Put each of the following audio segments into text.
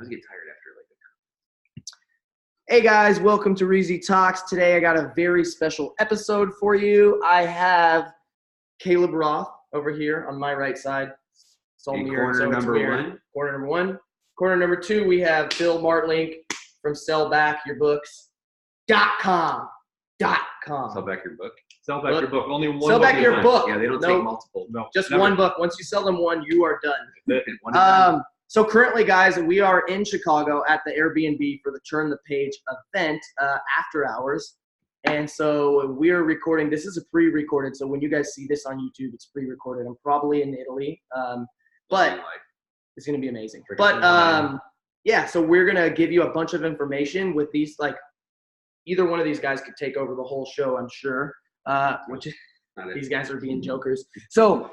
always get tired after like Hey guys, welcome to Reezy Talks. Today I got a very special episode for you. I have Caleb Roth over here on my right side. corner number one. Corner number one. Corner number two, we have Bill Martlink from sellbackyourbook.com. Sell back your book. Sell back your book. Only one Sell book back your book. Yeah, they don't take multiple. No, just never. one book. Once you sell them one, you are done. One So currently, guys, we are in Chicago at the Airbnb for the Turn the Page event after hours. And so we're recording. This is a pre-recorded. So when you guys see this on YouTube, it's pre-recorded. I'm probably in Italy. But it's going to be amazing. But yeah, so we're going to give you a bunch of information with these, like, either one of these guys could take over the whole show, I'm sure. These guys are being jokers. So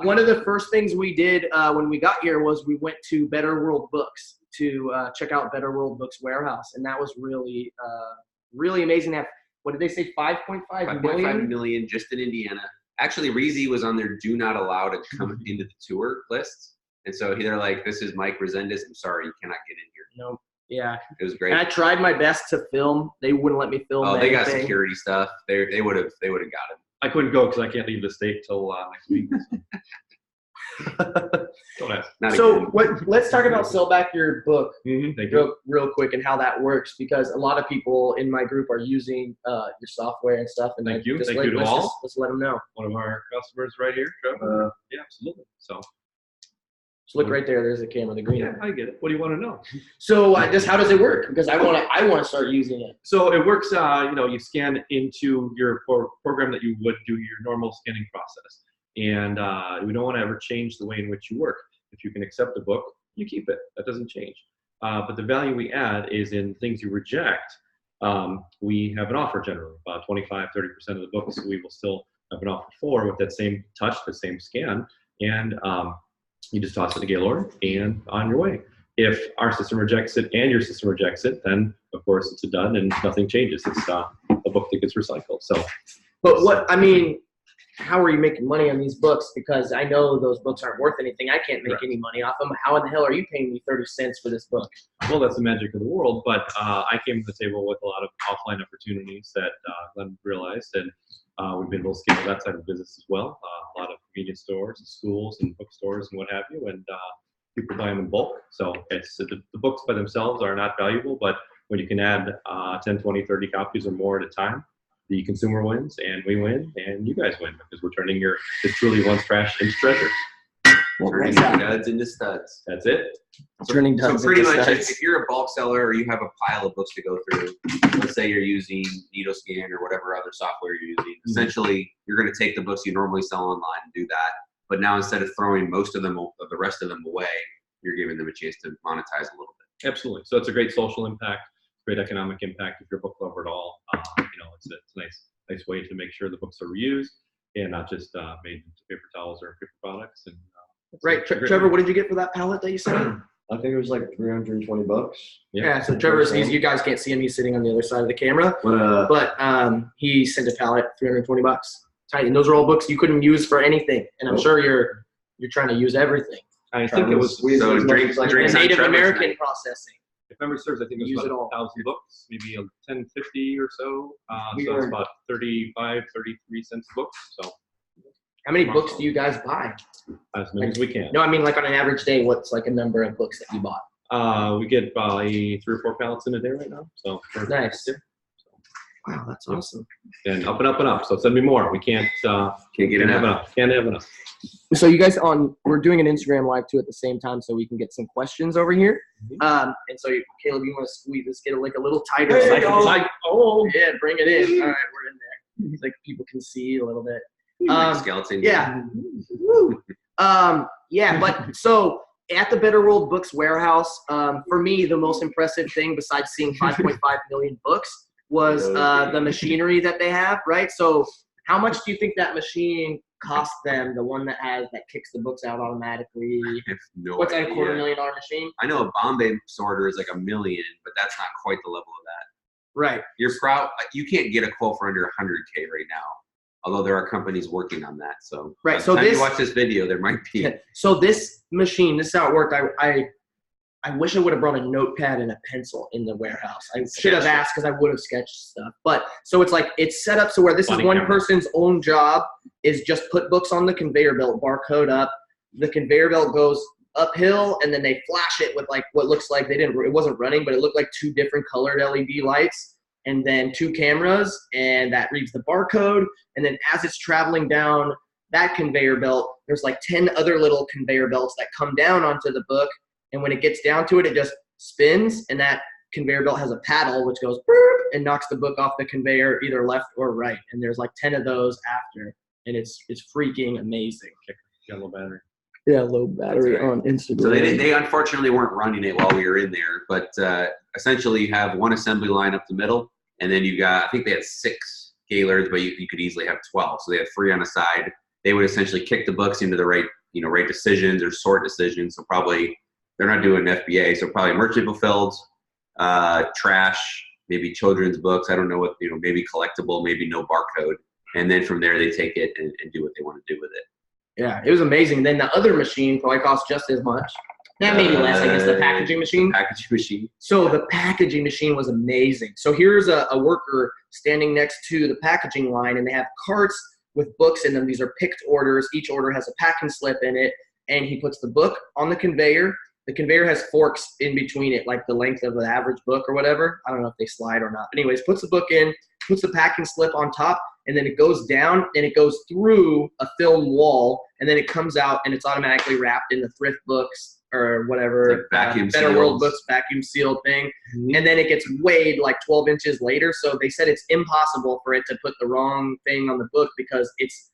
one of the first things we did when we got here was we went to Better World Books to check out Better World Books warehouse, and that was really really amazing. What did they say? 5.5 million? 5.5 million just in Indiana. Actually, Reezy was on their do not allow to come into the tour list, and so they're like, "This is Mike Resendez. I'm sorry, you cannot get in here." No. Yeah, it was great. And I tried my best to film. They wouldn't let me film. Oh, they got security stuff. They would have got him. I couldn't go because I can't leave the state till next week. Don't ask. Let's talk about Sell Back Your Book real quick and how that works, because a lot of people in my group are using your software and stuff. And Thank you to all. Let's let them know. One of our customers right here, Trevor. Yeah, absolutely. So. Look right there. There's the camera, the green. Yeah, I get it. What do you want to know? So, just how does it work? Because I want to start using it. So it works. You scan into your program that you would do your normal scanning process, and we don't want to ever change the way in which you work. If you can accept the book, you keep it. That doesn't change. But the value we add is in things you reject. We have an offer generally. About 25-30% of the books we will still have an offer for with that same touch, the same scan, and you just toss it in the Gaylord and on your way. If our system rejects it and your system rejects it, then of course it's a done and nothing changes. It's a book that gets recycled. So, but how are you making money on these books? Because I know those books aren't worth anything. I can't make any money off them. How in the hell are you paying me 30 cents for this book? Well, that's the magic of the world. But I came to the table with a lot of offline opportunities that Glenn realized, and we've been able to scale that side of the business as well. A lot of convenience stores and schools and bookstores and what have you, and people buy them in bulk. So it's the books by themselves are not valuable, but when you can add 10, 20, 30 copies or more at a time, the consumer wins and we win and you guys win, because we're turning your truly once trash into treasure. Turning duds into studs. That's it. Turning duds so pretty into much, studs. if you're a bulk seller or you have a pile of books to go through, let's say you're using NeedleScan or whatever other software you're using, essentially you're going to take the books you normally sell online and do that. But now instead of throwing most of them, the rest of them away, you're giving them a chance to monetize a little bit. Absolutely. So it's a great social impact, great economic impact if you're a book lover at all. It's a nice way to make sure the books are reused and not just made into paper towels or paper products. And right, Trevor, what did you get for that pallet that you sent? I think it was like $320. Yeah, so Trevor's, you guys can't see him. He's sitting on the other side of the camera. But he sent a pallet, $320. Tight. And those are all books you couldn't use for anything. And I'm sure you're trying to use everything. I think it was drinks Native American processing. If memory serves, I think it was about 1,000 books, maybe 1050 or so. So it's about 35, 33 cents a book. So how many books do you guys buy? As many as we can. No, I mean, like on an average day, what's like a number of books that you bought? We get probably 3 or 4 pallets in a day right now. So nice. Wow, that's awesome. And up and up and up. So send me more. We can't get enough. Can't have enough. So you guys we're doing an Instagram live too at the same time, so we can get some questions over here. And so Caleb, you want to squeeze this, get it like a little tighter. Yeah, bring it in. All right, we're in there. Like people can see a little bit. Skeleton. Yeah. But so at the Better World Books warehouse, for me, the most impressive thing besides seeing 5.5 million books was the machinery that they have, right? So how much do you think that machine cost them, the one that kicks the books out automatically? I have no What's that, idea. $250,000 machine? I know a Bombay sorter is like $1 million, but that's not quite the level of that. Right. You can't get a quote for under $100K right now, although there are companies working on that. So right. by the time you watch this video, there might be. So this machine, this is how it worked. I wish I would have brought a notepad and a pencil in the warehouse. I should have asked because I would have sketched stuff. But so it's like it's set up so where this is one person's own job is just put books on the conveyor belt, barcode up. The conveyor belt goes uphill, and then they flash it with like what looks like it wasn't running, but it looked like 2 different colored LED lights, and then 2 cameras, and that reads the barcode. And then as it's traveling down that conveyor belt, there's like 10 other little conveyor belts that come down onto the book. And when it gets down to it, it just spins, and that conveyor belt has a paddle which goes boop, and knocks the book off the conveyor either left or right. And there's like 10 of those after, and it's freaking amazing. Got a low battery. Yeah, low battery on Instagram. So they unfortunately weren't running it while we were in there, but essentially you have one assembly line up the middle, and then you got, I think they had 6 Gaylords, but you could easily have 12. So they had 3 on the side. They would essentially kick the books into the right decisions or sort decisions. So probably they're not doing FBA, so probably merchant fulfilled, trash, maybe children's books. I don't know what, maybe collectible, maybe no barcode. And then from there they take it and do what they want to do with it. Yeah, it was amazing. Then the other machine probably cost just as much. Yeah, maybe less, I guess, the packaging machine. Packaging machine. So the packaging machine was amazing. So here's a worker standing next to the packaging line, and they have carts with books in them. These are picked orders. Each order has a packing slip in it, and he puts the book on the conveyor. The conveyor has forks in between it, like the length of an average book or whatever. I don't know if they slide or not. But anyways, puts the book in, puts the packing slip on top, and then it goes down and it goes through a film wall, and then it comes out and it's automatically wrapped in the thrift books or whatever, like vacuum Better seals. World Books vacuum sealed thing. Mm-hmm. And then it gets weighed like 12 inches later. So they said it's impossible for it to put the wrong thing on the book because it's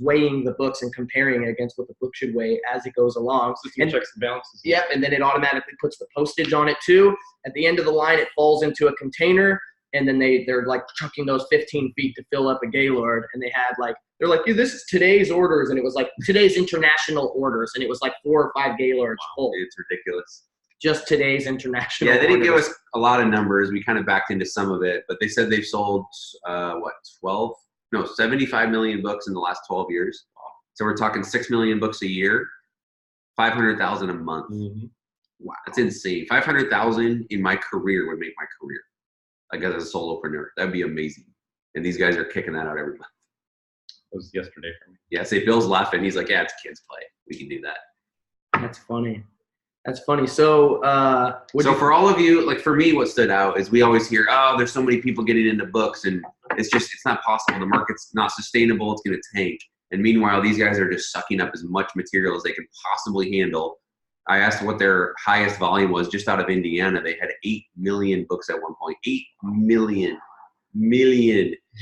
weighing the books and comparing it against what the book should weigh as it goes along. System checks and balances. Yep, and then it automatically puts the postage on it too. At the end of the line, it falls into a container, and then they're like trucking those 15 feet to fill up a Gaylord. And they're like, yeah, this is today's orders, and it was like today's international orders, and it was like 4 or 5 Gaylords full. It's ridiculous. Just today's international. Yeah, they didn't give orders. us a lot of numbers. We kind of backed into some of it, but they said they've sold 75 million books in the last 12 years. So we're talking 6 million books a year, 500,000 a month. Mm-hmm. Wow, that's insane. 500,000 in my career would make my career, like as a solopreneur. That'd be amazing. And these guys are kicking that out every month. It was yesterday for me. Yeah, say Bill's laughing. He's like, yeah, it's kids play. We can do that. That's funny. That's funny. So, so for all of you, like for me, what stood out is we always hear, oh, there's so many people getting into books, and it's not possible. The market's not sustainable. It's going to tank. And meanwhile, these guys are just sucking up as much material as they can possibly handle. I asked what their highest volume was just out of Indiana. They had 8 million books at one point. 8 million.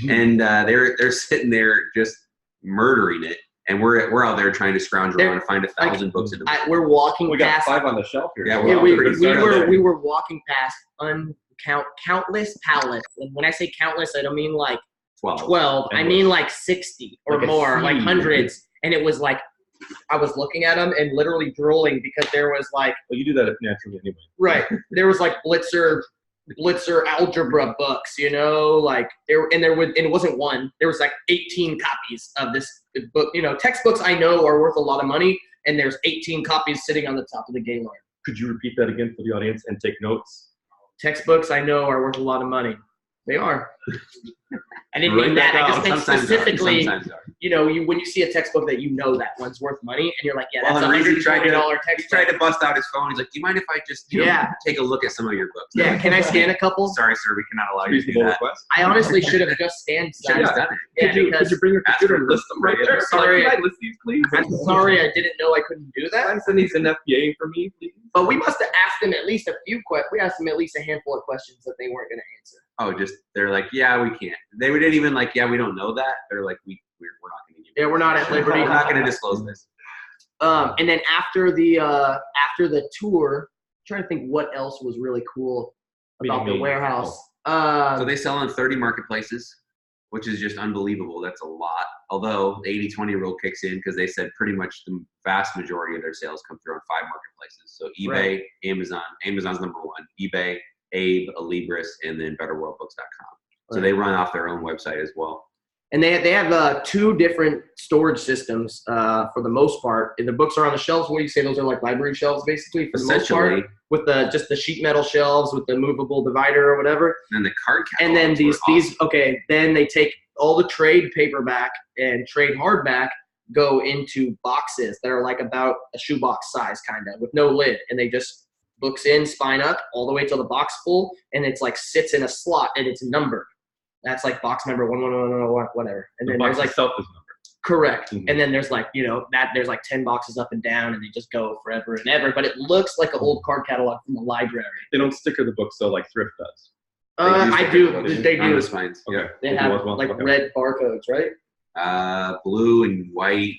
And they're sitting there just murdering it. And we're out there trying to scrounge around and find 1,000 books in a book. we're walking We got past. 5 on the shelf here. Yeah, Yeah, we pretty were walking past countless pallets. And when I say countless, I don't mean like 12. I mean like 60 or Like a more, like sea. hundreds. And it was like, I was looking at them and literally drooling because there was like, Well, you do that naturally anyway. right, there was like Blitzer algebra books, like and it wasn't one. There was like 18 copies of this book. Textbooks I know are worth a lot of money, and there's 18 copies sitting on the top of the Gaylord. Could you repeat that again for the audience and take notes? Textbooks I know are worth a lot of money. They are. I didn't Write mean that. I just meant Sometimes specifically, sometimes are. when you see a textbook that that one's worth money, and you're like, yeah, that's Well, a and Reezy tried $120 He textbook. tried to bust out his phone. He's like, do you mind if I just take a look at some of your books? Yeah, can I scan a couple? Sorry, sir, we cannot allow you to do Reasonable that. request. I honestly should have just scanned Should have some. done it. Yeah, Could you bring your Ask computer for and list them right there? Sorry. Can I list these, please? I'm sorry, I didn't know I couldn't do that. Can I send these in FBA for me, please? But we must have asked them at least a few questions. We asked them at least a handful of questions that they weren't going to answer. Oh, they're like, yeah, we can't. They didn't even like, yeah, we don't know that. They're like, we're not going to give you. Yeah, we're not at liberty. We're not going to disclose this. And then after the tour, I'm trying to think what else was really cool about the warehouse. So they sell on 30 marketplaces, which is just unbelievable. That's a lot. Although the 80-20 rule kicks in because they said pretty much the vast majority of their sales come through on 5 marketplaces. So eBay, Right. Amazon. Amazon's number 1. eBay, Abe, Alibris, and then BetterWorldBooks.com. So they run off their own website as well. And they have 2 different storage systems for the most part. And the books are on the shelves. What do you say? Those are like library shelves, basically, for the most part. Essentially, with the just the sheet metal shelves with the movable divider or whatever. And then the card And then catalogs these were okay, then they take all the trade paperback and trade hardback, go into boxes that are like about a shoebox size kind of with no lid, and they just books in, spine up, all the way till the box full, and it's like sits in a slot and it's numbered. That's like box number 1111, whatever. And The then box there's like itself is numbered. correct. Mhm. And then there's like, you know, that there's like 10 boxes up and down and they just go forever and ever. But it looks like an old card catalog from the library. They don't sticker the books though, like Thrift does. I do. They on do. the spines. Okay. Yeah. They do have as well. like Okay. red barcodes, right? Blue and white,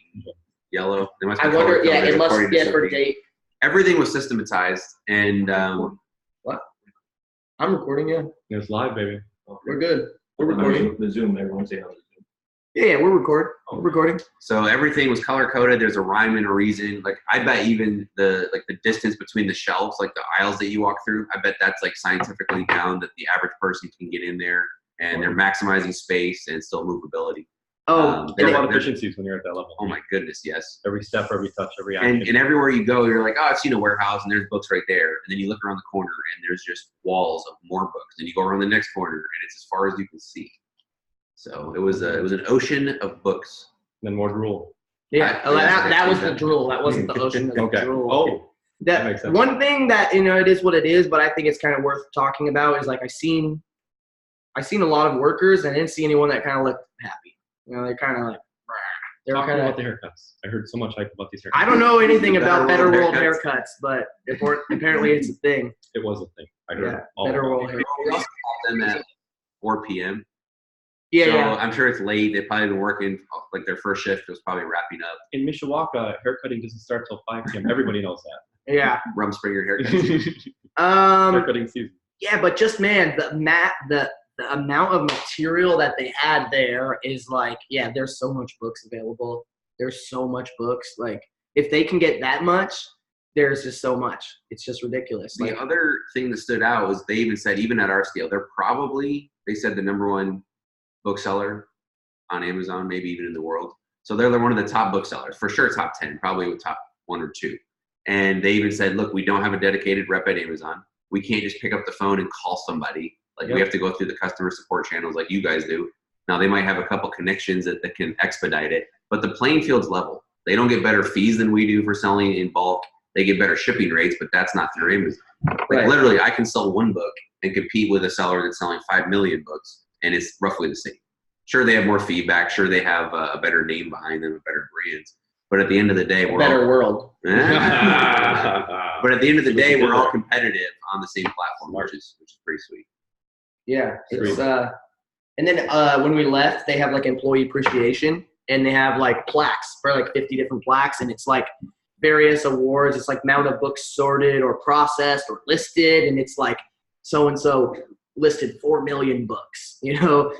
yellow. They must be I wonder. color Yeah, coded it must. according to Yeah, for Sophie. date. Everything was systematized, and What? I'm recording. Yeah, It's live, baby. we're good. We're recording. The Zoom, everyone say on the Zoom. Yeah, we're recording. We're recording. so everything was color coded. There's a rhyme and a reason. Like I bet even the distance between the shelves, like the aisles that you walk through, I bet that's like scientifically down that the average person can get in there, and they're maximizing space and still movability. Oh, There are a lot of they're- efficiencies when you're at that level. Oh my goodness, yes. Every step, every touch, every action. And everywhere you go, you're like, oh, I've seen a warehouse and there's books right there. And then you look around the corner and there's just walls of more books. And you go around the next corner and it's as far as you can see. So it was an ocean of books. then more drool. yeah. Yeah, That was the yeah. drool. That wasn't the ocean of Okay. drool. Oh, that makes That sense. one thing that, you know, it is what it is, but I think it's kind of worth talking about is like I seen a lot of workers and I didn't see anyone that kind of looked happy. You know, they're kind of like, they're Talk kind about of. the haircuts. I heard so much hype about these haircuts. I don't know anything about Better Better World World haircuts, but apparently it's a thing. It was a thing. I heard Yeah, all Better about World it. hair. We also called them at 4 p.m. Yeah, so yeah. I'm sure it's late. They've probably been working, like their first shift was probably wrapping up. In Mishawaka, haircutting doesn't start till 5 p.m. Everybody knows that. Yeah. Rumspringer haircuts. Haircutting season. Yeah, but just man, the amount of material that they had there is like, yeah, there's so much books available. There's so much books. Like, if they can get that much, there's just so much. It's just ridiculous. The Like, other thing that stood out was they even said, even at our scale, they're probably, they said the number one bookseller on Amazon, maybe even in the world. So they're one of the top booksellers, for sure top 10, probably with top 1 or 2. And they even said, look, we don't have a dedicated rep at Amazon. We can't just pick up the phone and call somebody. Like we have to go through the customer support channels like you guys do. Now they might have a couple connections that can expedite it, but the playing field's level. They don't get better fees than we do for selling in bulk. They get better shipping rates, but that's not through Amazon. Like Right. literally, I can sell 1 book and compete with a seller that's selling 5 million books, and it's roughly the same. Sure, they have more feedback. Sure, they have a better name behind them, a better brand. But at the end of the day, we're better all, world. But at the end of the day, we're all competitive on the same platform, which is pretty sweet. Yeah, it's Sweet. and then when we left, they have like employee appreciation, and they have like plaques for like 50 different plaques, and it's like various awards. It's like amount of books sorted or processed or listed, and it's like so and so listed 4 million books, you know,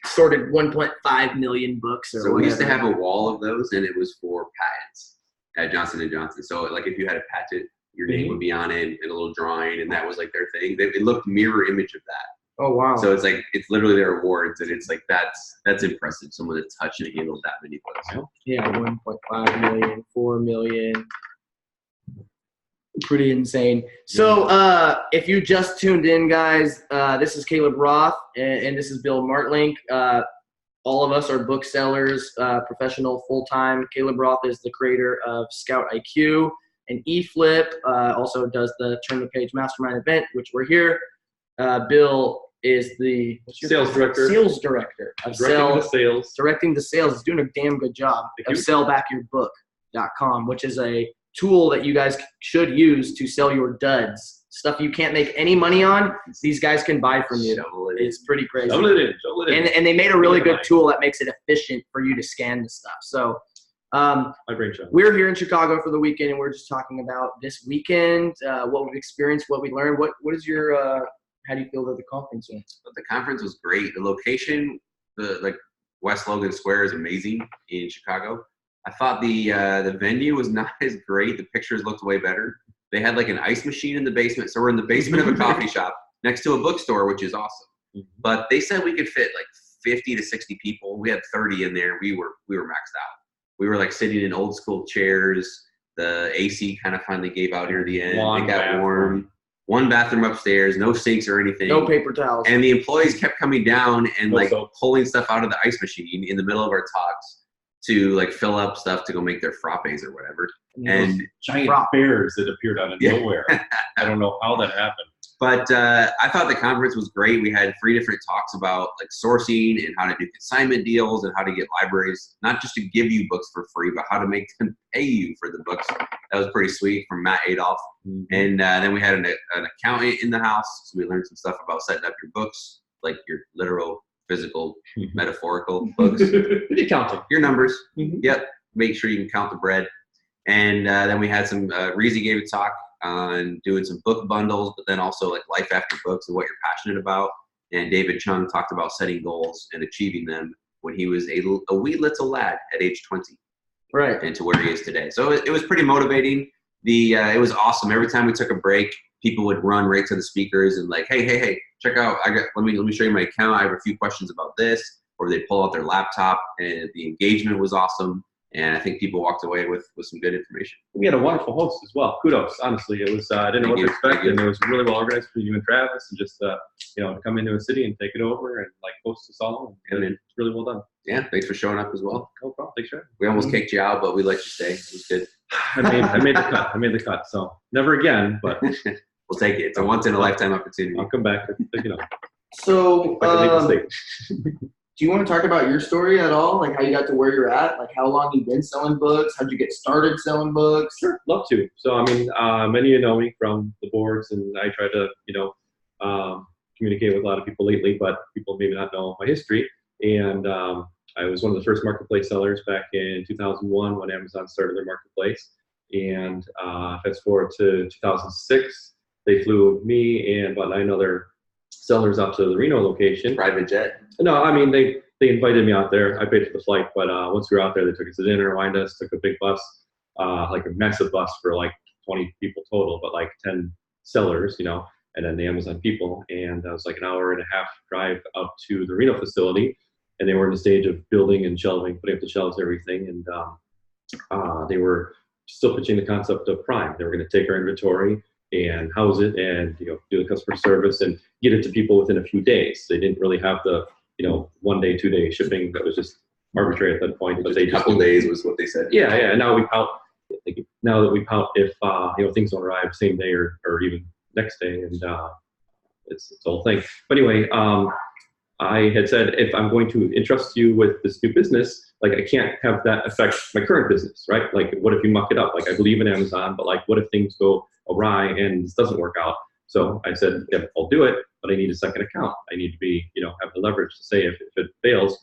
sorted 1.5 million books or So we used to whatever. have a wall of those, and it was for patents at Johnson & Johnson. So like if you had a patent, your name would be on it and a little drawing, and that was like their thing. It looked mirror image of that. Oh wow. So it's like it's literally their awards, and it's like that's impressive. Someone that touched and handled that many books. Yeah, 1.5 million, 4 million. Pretty insane. So if you just tuned in, guys, this is Caleb Roth, and this is Bill Martlink. All of us are booksellers, professional, full-time. Caleb Roth is the creator of Scout IQ, and eFlip also does the Turn the Page Mastermind event, which we're here. Bill is the Sales director. Sales director of Directing the sales. directing the sales. He's doing a damn good job Thank of you. sellbackyourbook.com, which is a tool that you guys should use to sell your duds. Stuff you can't make any money on, these guys can buy from you. Shovel it in. It's pretty crazy. Shovel it in. Shovel it in. And they made a really good Money. tool that makes it efficient for you to scan the stuff. So My brain shovel. we're here in Chicago for the weekend, and we're just talking about this weekend, what we've experienced, what we learned. What is your how do you feel that the conference went? But the conference was great. The location, like West Logan Square, is amazing in Chicago. I thought the venue was not as great. The pictures looked way better. They had like an ice machine in the basement, so we're in the basement of a coffee shop next to a bookstore, which is awesome. But they said we could fit like 50 to 60 people. We had 30 in there. We were maxed out. We were like sitting in old school chairs. The AC kind of finally gave out near the end. One it got bathroom. warm. One bathroom upstairs, no sinks or anything. No paper towels. And the employees kept coming down and No like soap. pulling stuff out of the ice machine in the middle of our talks to like fill up stuff to go make their frappes or whatever. And giant Prop. bears that appeared out of Yeah. nowhere. I don't know how that happened. But I thought the conference was great. We had 3 different talks about like sourcing and how to do consignment deals and how to get libraries, not just to give you books for free, but how to make them pay you for the books. That was pretty sweet from Matt Adolph. And then we had an accountant in the house. So we learned some stuff about setting up your books, like your literal, physical, metaphorical books. Accounting. Your numbers. Mhm. Yep. Make sure you can count the bread. And then we had some, Reezy gave a talk on doing some book bundles, but then also like life after books and what you're passionate about. And David Chung talked about setting goals and achieving them when he was a wee little lad at age 20 Right. and to where he is today. So it was pretty motivating. It was awesome. Every time we took a break, people would run right to the speakers and like, hey, check out, let me show you my account. I have a few questions about this. Or they'd pull out their laptop, and the engagement was awesome. And I think people walked away with some good information. We had a wonderful host as well. Kudos, honestly. It was I didn't know what to expect, and it was really well organized for you and Travis, and just to come into a city and take it over and like host us all, and it's really well done. Yeah, thanks for showing up as well. No problem. Thanks for having We almost kicked you out, but we let you stay. It was good. me. I made the cut. I made the cut. So never again, but We'll take it. It's a once in a lifetime opportunity. I'll come back. So, I can leave the state. do you want to talk about your story at all? Like how you got to where you're at? Like how long you've been selling books? How'd you get started selling books? Sure, love to. So, I mean, many of you know me from the boards, and I try to, communicate with a lot of people lately, but people maybe not know my history. And I was one of the first marketplace sellers back in 2001 when Amazon started their marketplace. And fast forward to 2006, they flew me and about 9 other sellers out to the Reno location. Private jet. No, I mean, they invited me out there. I paid for the flight, but once we were out there, they took us to dinner, wined us, took a big bus, like a massive bus for like 20 people total, but like 10 sellers, and then the Amazon people. And it was like an hour and a half drive up to the Reno facility. And they were in the stage of building and shelving, putting up the shelves, everything. And they were still pitching the concept of Prime. They were going to take our inventory and house it and do the customer service and get it to people within a few days. They didn't really have the 1 day, 2 day shipping. That was just arbitrary at that point. But Just a couple days was what they said. Yeah. And now we pout. Now that we pout if things don't arrive same day or even next day, and it's the whole thing. But anyway, I had said if I'm going to entrust you with this new business, like I can't have that affect my current business, right? Like what if you muck it up? Like I believe in Amazon, but like what if things go awry and this doesn't work out? So I said, yeah, I'll do it, but I need a second account. I need to be, have the leverage to say if it fails,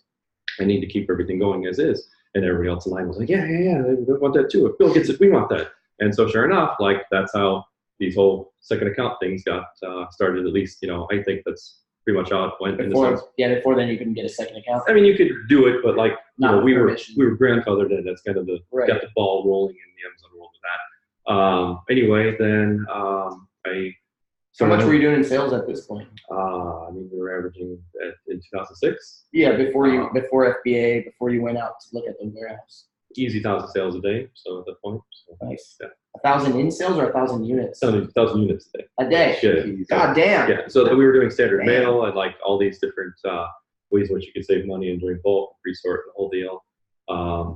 I need to keep everything going as is. And everybody else in line was like, yeah, we want that too. If Bill gets it, we want that. And so sure enough, like that's how these whole second account things got started. At least, I think that's pretty much how it went. Before then you couldn't get a second account. I mean, you could do it, but like we were grandfathered in. That's kind of got the ball rolling in the Amazon world with that. Anyway, then How much were you doing in sales at this point? I mean, we were averaging in 2006. Yeah, before FBA, before you went out to look at the warehouse. Easy 1,000 sales a day. So at that point, Nice. Yeah. 1,000 in sales or 1,000 units? 1,000 units a day. A day. Yeah. God damn. Yeah. So we were doing standard Damn. mail and like all these different ways in which you could save money and doing bulk, pre-sort, the whole deal.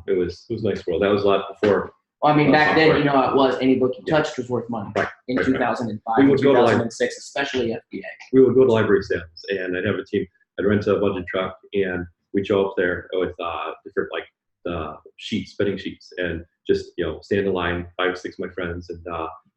It was a nice world. That was a lot before. Well, I mean, back then, it was any book you touched was worth money. Right. In 2005, We would go to 2006, especially FBA. We would go to library sales, and I'd have a team. I'd rent a budget truck, and we'd show up there with different sheets, betting sheets, and just stand in line, 5 or 6 of my friends, and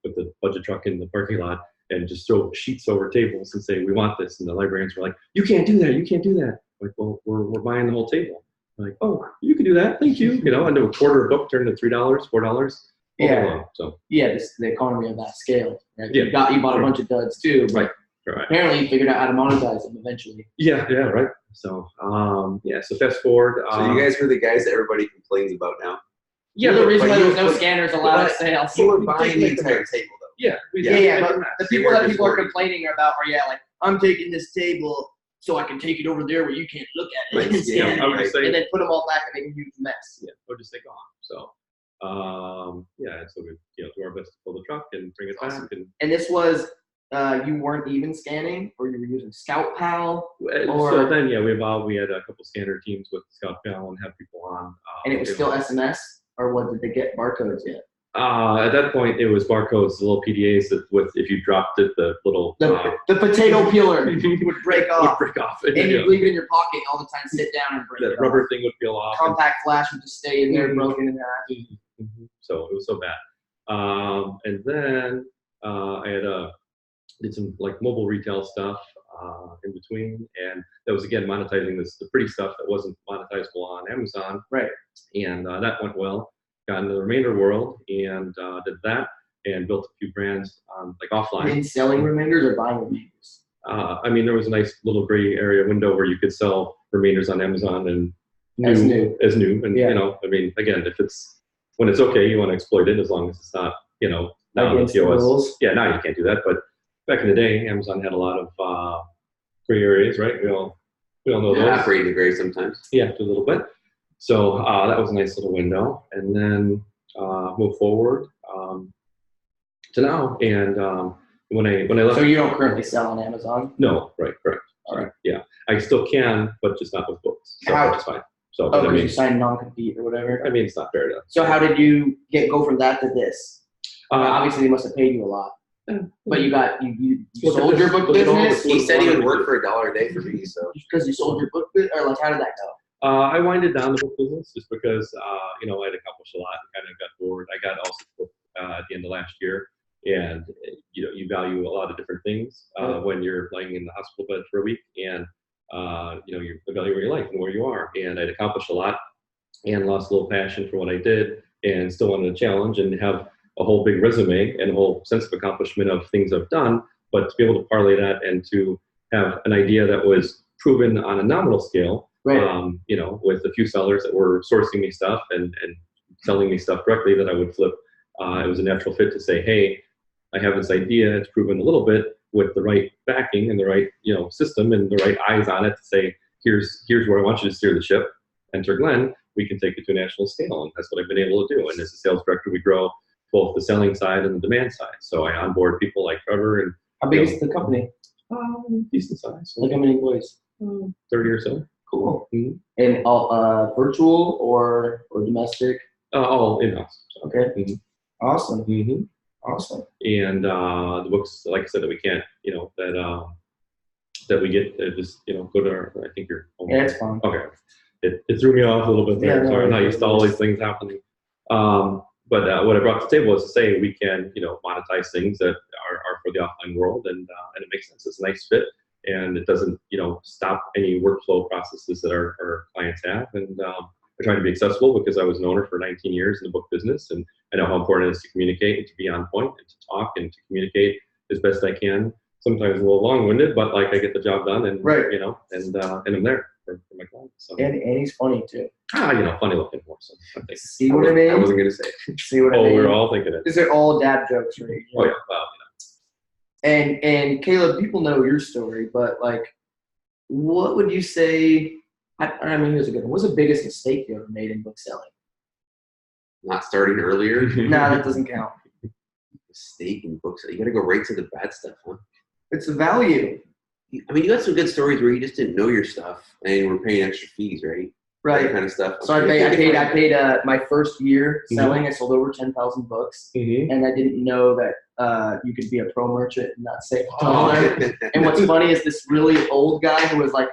with the budget truck in the parking lot, and just throw sheets over tables and say, "We want this." And the librarians were like, "You can't do that. You can't do that." I'm like, well, we're buying the whole table. I'm like, "Oh, you can do that. Thank you." And a quarter a book turned to $3, $4. Yeah. So the economy of that scale. Right? Yeah. You bought a bunch of duds too. But Right. apparently, you figured out how to monetize them eventually. Yeah, right. So so fast forward. So you guys were the guys that everybody complains about now. Yeah, the reason why there was no scanners allowed at sales. You were buying the entire table though. Yeah. But the people that people are complaining about are I'm taking this table so I can take it over there where you can't look at it. Right. And scan I would it, just say- and then put them all back and make a huge mess. Yeah, or just take off. So Yeah, and so we do our best to pull the truck and bring it Awesome. back. And this was, you weren't even scanning, or you were using Scout Pal? So then, yeah, we had a couple scanner teams with Scout Pal and have people on. And it was still SMS, or what, did they get barcodes yet? At that point, it was barcodes, the little PDAs that if you dropped it, the little The potato peeler would break off. would break off, And you'd leave it in your pocket all the time, sit down and break the it rubber off. thing would peel off. Compact flash would just stay in there, broken in half. So it was so bad. And then I did some like mobile retail stuff in between, and that was again monetizing the pretty stuff that wasn't monetizable on Amazon. Right. And that went well. Got into the remainder world and did that and built a few brands like offline. In selling remainders or buying remainders? I mean, there was a nice little gray area window where you could sell remainders on Amazon and As new. And Yeah. I mean, again, when it's okay, you want to exploit it as long as it's not, now Against the the POS. rules. Yeah, now you can't do that. But back in the day, Amazon had a lot of gray areas, right? We all know those. Operate in the gray sometimes. Yeah, a little bit. So that was a nice little window, and then move forward to now. And when I left, So you don't currently sell on Amazon? no, right, correct. All right. Yeah, I still can, but just not with books. So How- which is fine. So, Oh, but I because mean, you signed non-compete or whatever? I mean, it's not fair to. So how did you go from that to this? Obviously, they must have paid you a lot. But you Look at sold your this. book Look at all business? this. He said he would work for $1 a day for me, so. Because you sold your book business? Or like, how did that go? I winded down the book business just because I'd accomplished a lot and kind of got bored. I got also booked at the end of last year, and you value a lot of different things when you're laying in the hospital bed for a week, and you evaluate your life and where you are. And I'd accomplished a lot and lost a little passion for what I did, and still wanted a challenge and have a whole big resume and a whole sense of accomplishment of things I've done, but to be able to parlay that and to have an idea that was proven on a nominal scale, Right. with a few sellers that were sourcing me stuff and selling me stuff directly that I would flip. It was a natural fit to say, hey, I have this idea, it's proven a little bit with the right backing and the right, system and the right eyes on it to say, here's where I want you to steer the ship. Enter Glenn, we can take it to a national scale. And that's what I've been able to do. And as a sales director, we grow both the selling side and the demand side. So I onboard people like Trevor and How big is the company? decent size, Like how many employees? 30 or so. Cool. Mhm. And all virtual or domestic? All in-house. So. Okay. Mhm. Awesome. Mhm. Awesome. And the books, like I said, that we can't, that we get just, go to our, I think you're. Yeah, it's fine. Okay. It threw me off a little bit there. Yeah, no Sorry, I'm not worries. used to all these things happening. But what I brought to the table is to say we can, monetize things that are for the offline world, and it makes sense. It's a nice fit, and it doesn't, stop any workflow processes that our clients have. And I try to be accessible because I was an owner for 19 years in the book business, and I know how important it is to communicate and to be on point and to talk and to communicate as best I can. Sometimes a little long-winded, but like I get the job done, and Right. and I'm there for my clients. So. And he's funny too. Funny looking more. So I think. See what I mean? I wasn't gonna say. See what I Oh, mean? we're all thinking it. These are all dad jokes, right? Oh yeah. Well, And Caleb, people know your story, but like, what would you say? I mean, here's a good one. What's the biggest mistake you ever made in book selling? Not starting earlier. Nah, that doesn't count. Mistake in books. You gotta go right to the bad stuff, huh? It's the value, I mean, you got some good stories where you just didn't know your stuff and were paying extra fees, right? That right? kind of stuff. So I paid my first year selling. I sold over 10,000 books, Mm-hmm. and I didn't know that you could be a pro merchant and not save a Oh. dollar. And what's funny is this really old guy who was like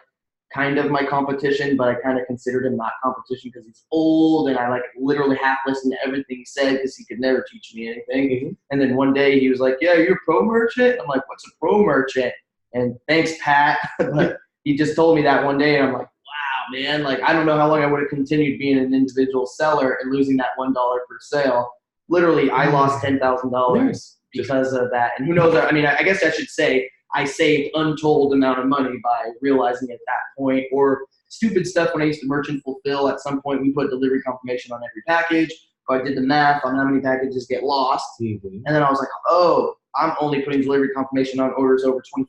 kind of my competition, but I kind of considered him not competition because he's old, and I like literally half listened to everything he said because he could never teach me anything. Mm-hmm. And then one day he was like, "Yeah, you're a pro merchant." I'm like, "What's a pro merchant?" And thanks, Pat. But he just told me that one day, and I'm like, wow, man. Like, I don't know how long I would have continued being an individual seller and losing that $1 per sale. Literally, I lost $10,000 because of that. And who knows? I mean, I guess I should say I saved untold amount of money by realizing at that point, or stupid stuff when I used to merchant fulfill. At some point, we put delivery confirmation on every package. So I did the math on how many packages get lost. Mm-hmm. And then I was like, oh, I'm only putting delivery confirmation on orders over $25.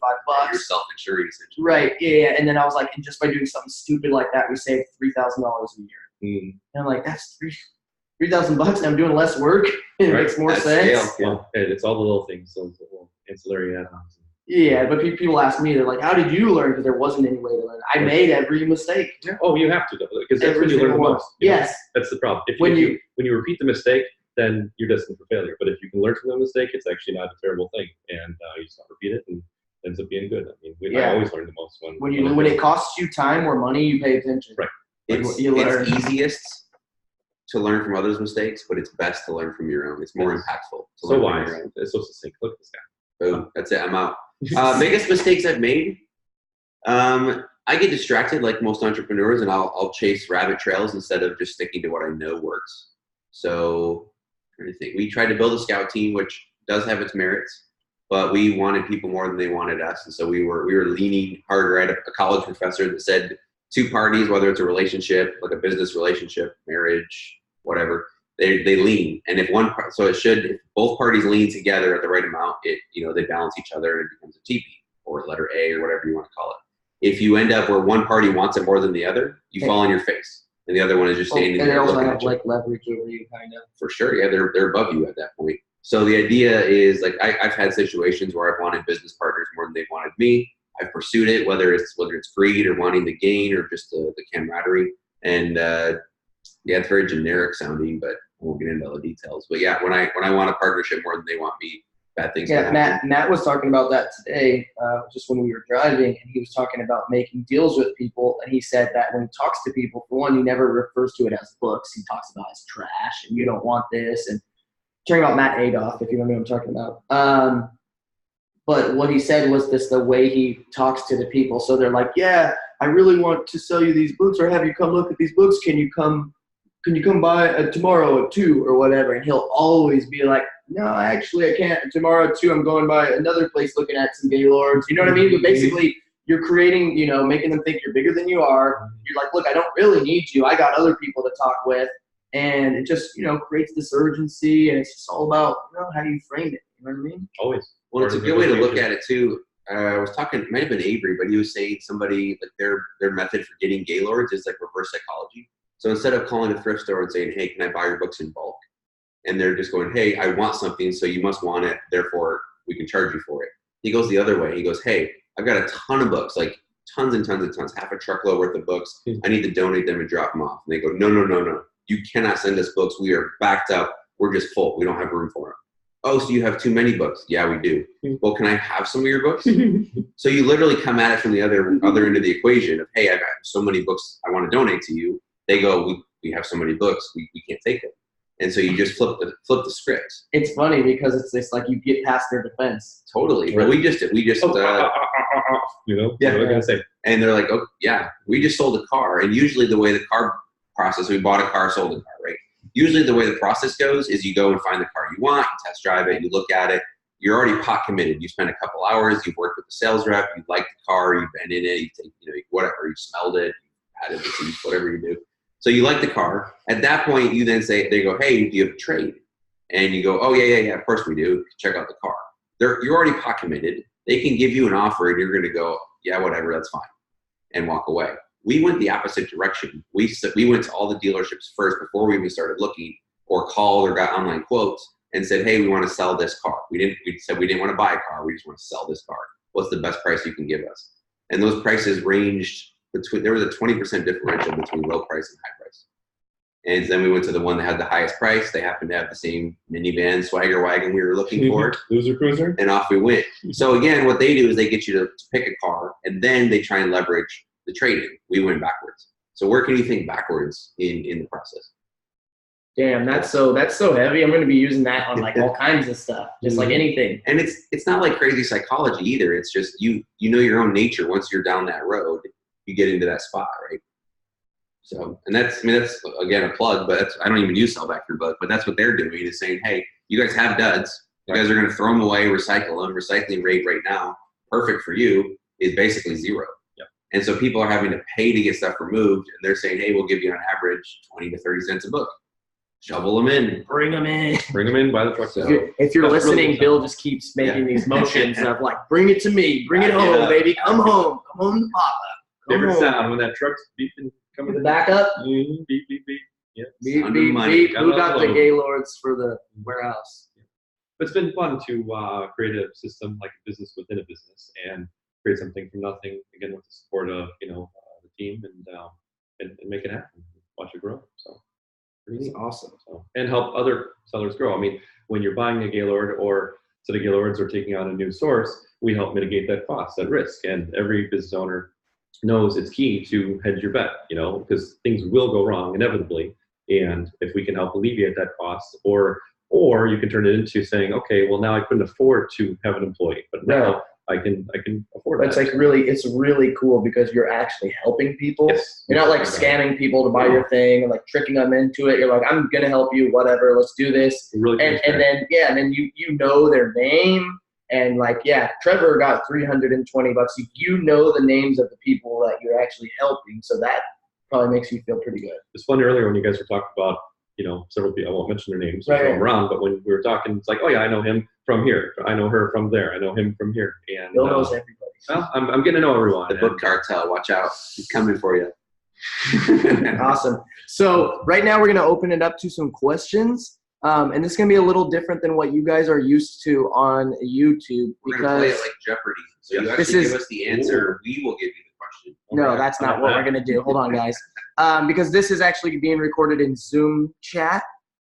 You're self-insured, essentially. Right, yeah. And then I was like, and just by doing something stupid like that, we saved $3,000 a year. Mm-hmm. And I'm like, that's $3,000 and I'm doing less work. It Right. makes more At sense. scale. Well, hey, it's all the little things, those little ancillary add-ons. Yeah, but people ask me, they're like, how did you learn? Because there wasn't any way to learn. I made every mistake. Oh, you have to, though, because that's Every when you learn the single one. most. You know? Yes. That's the problem. If When you repeat the mistake, then you're destined for failure. But if you can learn from the mistake, it's actually not a terrible thing, and you just not repeat it, and it ends up being good. I mean, I always learn the most when it costs you time or money, you pay attention. Right. It's easiest to learn from others' mistakes, but it's best to learn from your own. It's more impactful. So wise. It's so succinct. Look at this guy. Boom. That's it. I'm out. Biggest mistakes I've made. I get distracted like most entrepreneurs, and I'll chase rabbit trails instead of just sticking to what I know works. So, I think we tried to build a scout team, which does have its merits, but we wanted people more than they wanted us, and so we were leaning harder at a college professor that said 2 parties, whether it's a relationship, like a business relationship, marriage, whatever, they lean, and if both parties lean together at the right amount, they balance each other and it becomes a TP or letter A or whatever you want to call it. If you end up where one party wants it more than the other, you fall on your face, and the other one is just standing there looking at you. Like leverage over you, kind of. For sure, yeah, they're above you at that point. So the idea is like I've had situations where I've wanted business partners more than they've wanted me. I've pursued it, whether it's greed or wanting the gain or just the camaraderie. And it's very generic sounding, but I won't get into all the details. But yeah, when I want a partnership more than they want me, bad things can happen. Matt was talking about that today, just when we were driving, and he was talking about making deals with people. And he said that when he talks to people, for one, he never refers to it as books. He talks about it as trash, and you don't want this. And talking about Matt Adolf, if you don't know what I'm talking about. But what he said was the way he talks to the people. So they're like, yeah, I really want to sell you these books or have you come look at these books. Can you come by tomorrow at 2 or whatever? And he'll always be like, no, actually I can't. Tomorrow at 2, I'm going by another place looking at some Gaylords. You know what I mean? But basically you're creating, making them think you're bigger than you are. You're like, look, I don't really need you. I got other people to talk with. And it just, creates this urgency, and it's just all about, how you frame it. You know what I mean? Always. Well, it's a good way to look at it too. I was talking, it might have been Avery, but he was saying somebody like their method for getting Gaylords is like reverse psychology. So instead of calling a thrift store and saying, hey, can I buy your books in bulk? And they're just going, hey, I want something, so you must want it, therefore we can charge you for it. He goes the other way. He goes, hey, I've got a ton of books, like tons and tons and tons, half a truckload worth of books. I need to donate them and drop them off. And they go, no. You cannot send us books. We are backed up. We're just full. We don't have room for them. Oh, so you have too many books? Yeah, we do. Well, can I have some of your books? So you literally come at it from the other end of the equation of, hey, I've got so many books I want to donate to you. They go, we have so many books, we can't take them. And so you just flip the script. It's funny because it's like you get past their defense. Totally. But we just yeah. What are we gonna say? And they're like, oh yeah, we just sold a car. And usually the way the car process, we bought a car, sold a car, right? Usually the way the process goes is you go and find the car you want, you test drive it, you look at it, you're already pot committed. You spend a couple hours, you've worked with the sales rep, you like the car, you've been in it, whatever, you smelled it, you added the seats, whatever you do. So you like the car. At that point, you then they go, hey, do you have a trade? And you go, oh yeah, of course we do. Check out the car. You're already pot committed. They can give you an offer and you're going to go, yeah, whatever, that's fine, and walk away. We went the opposite direction. We went to all the dealerships first before we even started looking, or called or got online quotes and said, hey, we want to sell this car. We said we didn't want to buy a car. We just want to sell this car. What's the best price you can give us? And those prices ranged there was a 20% differential between low price and high price. And then we went to the one that had the highest price. They happened to have the same minivan, swagger wagon we were looking for. Loser cruiser. And off we went. So again, what they do is they get you to pick a car, and then they try and leverage the trade-in. We went backwards. So where can you think backwards in the process? Damn, that's so heavy. I'm going to be using that on like all kinds of stuff, just like anything. And it's not like crazy psychology either. It's just you know your own nature. Once you're down that road, you get into that spot, right? So, and that's again a plug, but I don't even use Sell Back Your Book, but that's what they're doing is saying, hey, you guys have duds. You guys are going to throw them away, recycle them. Recycling rate right now, perfect for you, is basically 0. Yep. And so people are having to pay to get stuff removed, and they're saying, hey, we'll give you on average 20 to 30 cents a book. Shovel them in. Bring them in. Bring them in by the truck. So, if you're listening, really Bill just keeps making these motions of like, bring it to me. Bring it home, baby. Come home. Come home to Papa. Favorite sound when that truck's beeping coming the back up. Beep, beep, beep. Yeah. Under money. We got the Gaylords for the warehouse. But it's been fun to create a system like a business within a business and create something from nothing, again, with the support of, the team and make it happen, watch it grow. So pretty neat. Awesome. So, and help other sellers grow. I mean, when you're buying a Gaylord or instead of Gaylords or taking on a new source, we help mitigate that cost, that risk. And every business owner knows it's key to hedge your bet, because things will go wrong inevitably. And if we can help alleviate that cost, or you can turn it into saying, okay, well, now I couldn't afford to have an employee, but now I can afford that. It's really cool because you're actually helping people. Yes. You're not like scamming people to buy your thing and like tricking them into it. You're like, I'm gonna help you, whatever. Let's do this. Really and then you know their name and like Trevor got $320. You know the names of the people that you're actually helping, so that probably makes you feel pretty good. It's funny earlier when you guys were talking about several people. I won't mention their names, right. Them around. But when we were talking, it's like, oh yeah, I know him from here. I know her from there. I know him from here. And Bill knows everybody. Well, I'm getting to know everyone. The book cartel, watch out, he's coming for you. Awesome. So right now we're going to open it up to some questions. And this is going to be a little different than what you guys are used to on YouTube. We're going to play it like Jeopardy. So you actually give us the answer. We will give you the question. No, that's not what we're going to do. Hold on, guys. Because this is actually being recorded in Zoom chat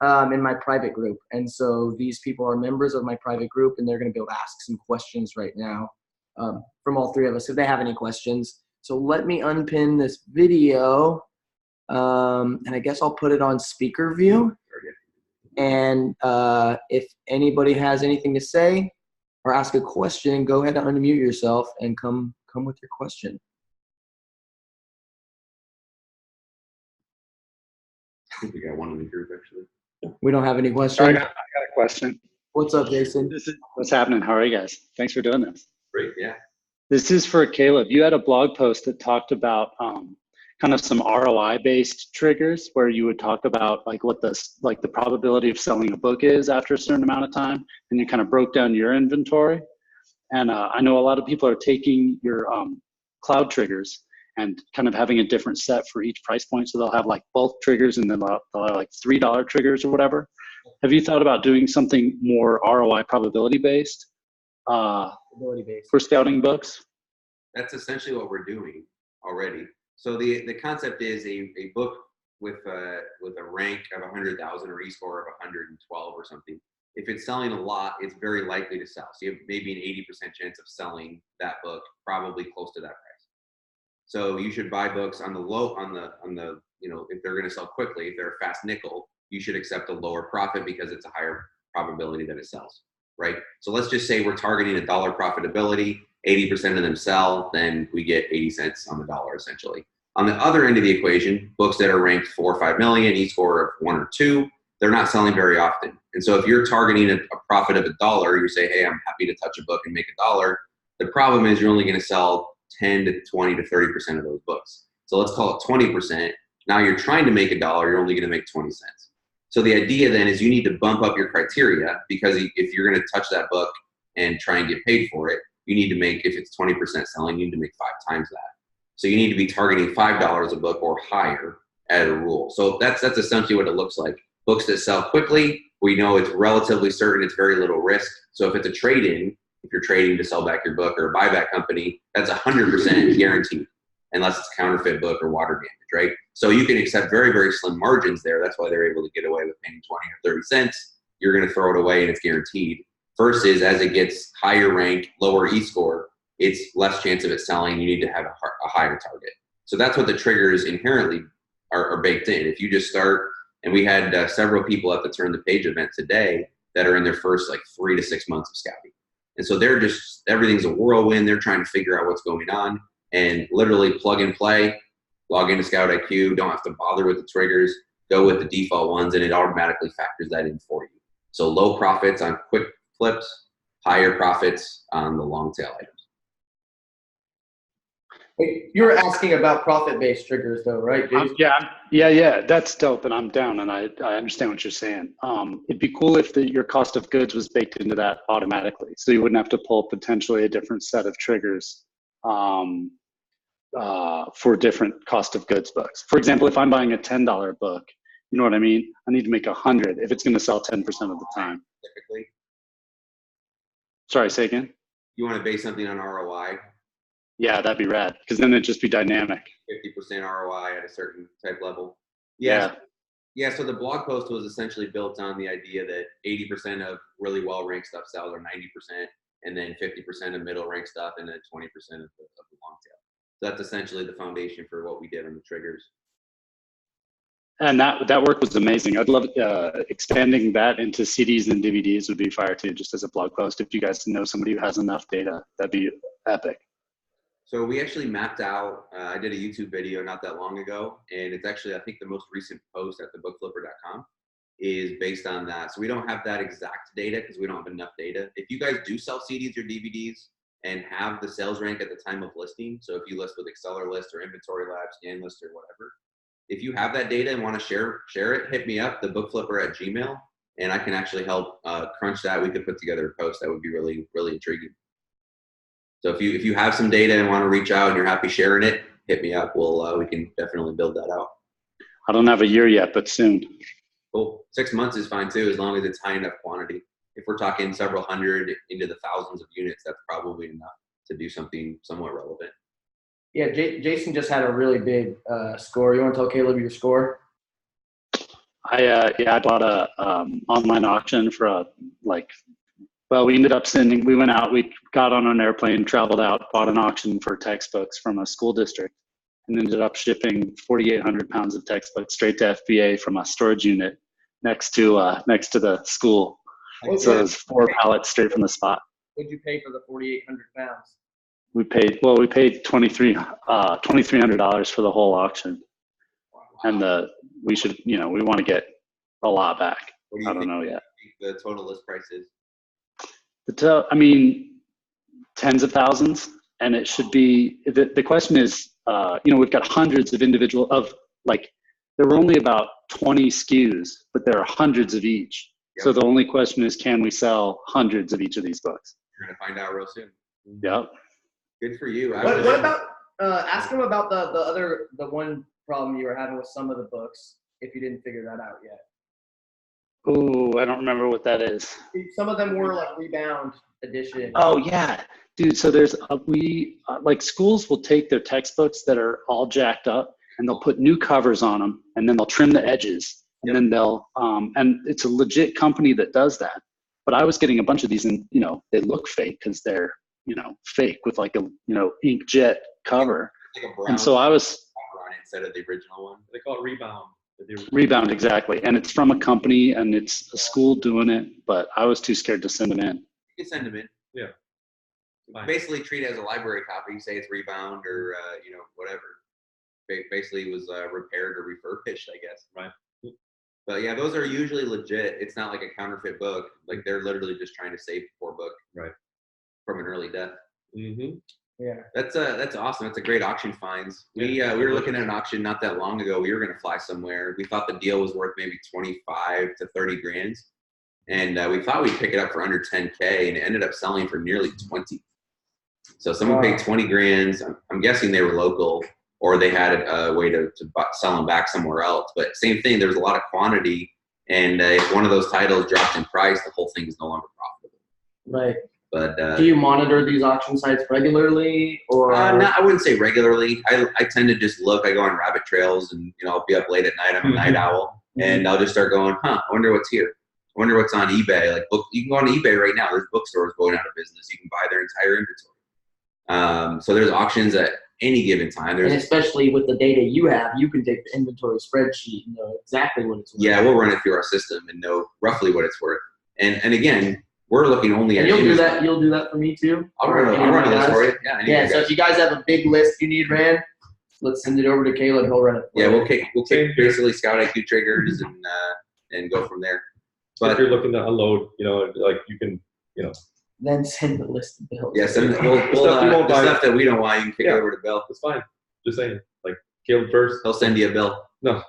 in my private group. And so these people are members of my private group, and they're going to be able to ask some questions right now from all three of us if they have any questions. So let me unpin this video, and I guess I'll put it on speaker view. And if anybody has anything to say or ask a question, go ahead and unmute yourself and come with your question. I think we got one in the group, actually. We don't have any questions. I got a question. What's up, Jason? What's happening? How are you guys? Thanks for doing this. Great, yeah. This is for Caleb. You had a blog post that talked about kind of some ROI-based triggers where you would talk about like what the probability of selling a book is after a certain amount of time, and you kind of broke down your inventory. And I know a lot of people are taking your cloud triggers and kind of having a different set for each price point. So they'll have like bulk triggers and then they'll have like $3 triggers or whatever. Have you thought about doing something more ROI probability based for scouting books? That's essentially what we're doing already. So the concept is a book with a rank of 100,000 or e-score of 112 or something. If it's selling a lot, it's very likely to sell. So you have maybe an 80% chance of selling that book, probably close to that price. So you should buy books on the if they're going to sell quickly, if they're a fast nickel, you should accept a lower profit because it's a higher probability that it sells, right? So let's just say we're targeting $1 profitability, 80% of them sell, then we get 80 cents on the dollar essentially. On the other end of the equation, books that are ranked 4 or 5 million, e-score of 1 or 2, they're not selling very often. And so if you're targeting a profit of $1, you say, hey, I'm happy to touch a book and make $1. The problem is you're only going to sell 10 to 20 to 30% of those books. So let's call it 20%. Now you're trying to make $1, you're only going to make 20 cents. So the idea then is you need to bump up your criteria, because if you're going to touch that book and try and get paid for it, you need to make, if it's 20% selling, you need to make 5 times that. So you need to be targeting $5 a book or higher at a rule. So that's essentially what it looks like. Books that sell quickly, we know it's relatively certain, it's very little risk. So if it's a trade-in, if you're trading to sell back your book, or a buyback company, that's 100% guaranteed, unless it's a counterfeit book or water damage, right? So you can accept very, very slim margins there. That's why they're able to get away with paying 20 or 30 cents. You're going to throw it away and it's guaranteed. Versus as it gets higher rank, lower e-score, it's less chance of it selling. You need to have a higher target. So that's what the triggers inherently are baked in. If you just start, and we had several people at the Turn the Page event today that are in their first like 3 to 6 months of scouting. And so they're just, everything's a whirlwind. They're trying to figure out what's going on, and literally plug and play, log into Scout IQ, don't have to bother with the triggers, go with the default ones, and it automatically factors that in for you. So low profits on quick flips, higher profits on the long tail items. You were asking about profit-based triggers though, right, Jason? Yeah, that's dope, and I'm down, and I understand what you're saying. It'd be cool if your cost of goods was baked into that automatically, so you wouldn't have to pull potentially a different set of triggers for different cost of goods books. For example, if I'm buying a $10 book You know what I mean? I need to make 100 if it's going to sell 10% of the time. Typically, Sorry, say again? you want to base something on ROI, Yeah, that'd be rad, because then it'd just be dynamic. 50% ROI at a certain type level. Yeah. Yeah, so the blog post was essentially built on the idea that 80% of really well-ranked stuff sells, or 90%, and then 50% of middle-ranked stuff, and then 20% of the long tail. So that's essentially the foundation for what we did on the triggers. And that work was amazing. I'd love expanding that into CDs and DVDs would be fire too, just as a blog post. If you guys know somebody who has enough data, that'd be epic. So we actually mapped out, I did a YouTube video not that long ago, and it's actually, I think the most recent post at thebookflipper.com is based on that. So we don't have that exact data because we don't have enough data. If you guys do sell CDs or DVDs and have the sales rank at the time of listing, so if you list with AccelerList or Inventory Lab, ScanList, or whatever, if you have that data and want to share it, hit me up, thebookflipper@gmail.com, and I can actually help crunch that. We could put together a post that would be really, really intriguing. So if you have some data and want to reach out and you're happy sharing it, hit me up. We can definitely build that out. I don't have a year yet, but soon. Cool. 6 months is fine too, as long as it's high enough quantity. If we're talking several hundred into the thousands of units, that's probably enough to do something somewhat relevant. Yeah, Jason just had a really big score. You want to tell Caleb your score? I bought a online auction for we ended up we went out, we got on an airplane, traveled out, bought an auction for textbooks from a school district, and ended up shipping 4,800 pounds of textbooks straight to FBA from a storage unit next to the school. So it was 4 pallets straight from the spot. What did you pay for the 4,800 pounds? We paid $2,300 for the whole auction. And we want to get a lot back. What do you I don't know yet. The total list price is? Tens of thousands, and it should be, the question is, we've got hundreds of there were only about 20 SKUs, but there are hundreds of each. Yep. So the only question is, can we sell hundreds of each of these books? You're going to find out real soon. Yep. Good for you. What about, ask him about the one problem you were having with some of the books, if you didn't figure that out yet. Ooh, I don't remember what that is. Some of them were like rebound edition. Oh yeah, dude. So there's schools will take their textbooks that are all jacked up and they'll put new covers on them, and then they'll trim the edges, and then they'll and it's a legit company that does that. But I was getting a bunch of these, and they look fake because they're fake with like a inkjet cover. Like a brown, and so I was instead of the original one. They call it rebound. Rebound, exactly. And it's from a company and it's a school doing it, but I was too scared to send them in. You can send them in. Yeah. Basically treat it as a library copy. Say it's rebound or, whatever. Basically it was repaired or refurbished, I guess. Right. But yeah, those are usually legit. It's not like a counterfeit book. Like they're literally just trying to save the poor book from an early death. Mm-hmm. Yeah, that's awesome. That's a great auction finds. We were looking at an auction not that long ago. We were going to fly somewhere. We thought the deal was worth maybe 25 to 30 grand, and we thought we'd pick it up for under 10K, and it ended up selling for nearly 20. So someone paid 20 grand. I'm guessing they were local, or they had a way to sell them back somewhere else. But same thing. There was a lot of quantity, and if one of those titles dropped in price, the whole thing is no longer profitable. Right. But do you monitor these auction sites regularly, or? No, I wouldn't say regularly. I tend to just look. I go on rabbit trails, and I'll be up late at night. I'm a night owl, and I'll just start going, I wonder what's here. I wonder what's on eBay. Like you can go on eBay right now. There's bookstores going out of business. You can buy their entire inventory. So there's auctions at any given time. And especially with the data you have, you can take the inventory spreadsheet and know exactly what it's worth. Yeah, we'll run it through our system and know roughly what it's worth. And again, we're looking only at. You'll do that. You'll do that for me too. I'll run a list for you. Yeah. So if you guys have a big list you need ran, let's send it over to Caleb. He'll run it. Yeah, we'll take basically Scout IQ triggers and go from there. But if you're looking to unload, you can, Then send the list of bills. Yeah, send the stuff that we don't want. You can kick over to Bill. It's fine. Just saying, like Caleb first. He'll send you a bill. No.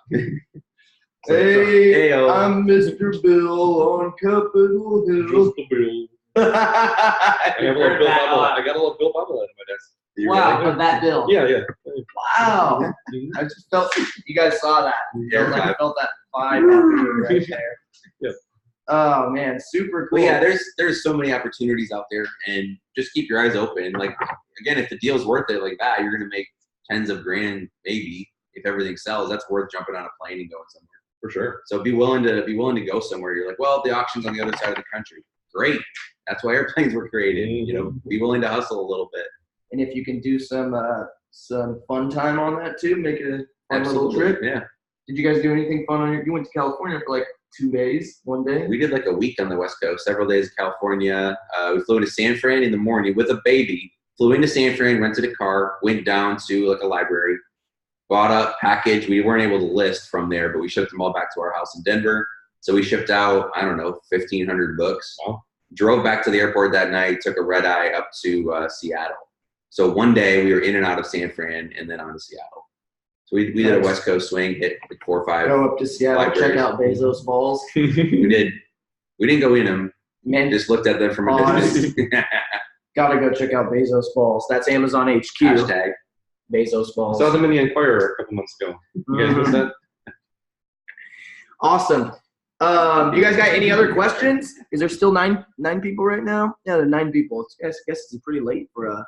Hey, I'm Mr. Bill on Capitol Hill. I got a little Bill bobblehead on my desk. Wow, for that bill. Yeah. Wow. I just felt you guys saw that. Yeah, I felt that. 5 right there. Yep. Oh man, super cool. Well, yeah, there's so many opportunities out there, and just keep your eyes open. Like again, if the deal's worth it like that, you're gonna make tens of grand maybe if everything sells. That's worth jumping on a plane and going somewhere For sure. So be willing to go somewhere. You're like, well, the auction's on the other side of the country. Great. That's why airplanes were created. You know, be willing to hustle a little bit. And if you can do some fun time on that too, make it a fun little trip. Yeah. Did you guys do anything fun on your? You went to California for like 2 days, 1 day. We did like a week on the West Coast, several days in California. We flew into San Fran in the morning with a baby. Flew into San Fran, rented a car, went down to like a library, bought a package. We weren't able to list from there, but we shipped them all back to our house in Denver. So we shipped out, I don't know, 1,500 books. Wow. Drove back to the airport that night, took a red eye up to Seattle. So one day we were in and out of San Fran and then on to Seattle. So we did a West Coast swing, hit like 4 or 5. Go up to Seattle, libraries. check out Bezos balls. We did. We didn't go in them. Man, Just looked at them from a distance. gotta go check out Bezos balls. That's Amazon HQ. Hashtag. Bezos balls. Saw them in the Enquirer a couple months ago. You guys missed that? Awesome. You guys got any other questions? Is there still nine people right now? Yeah, there are 9 people. I guess it's pretty late for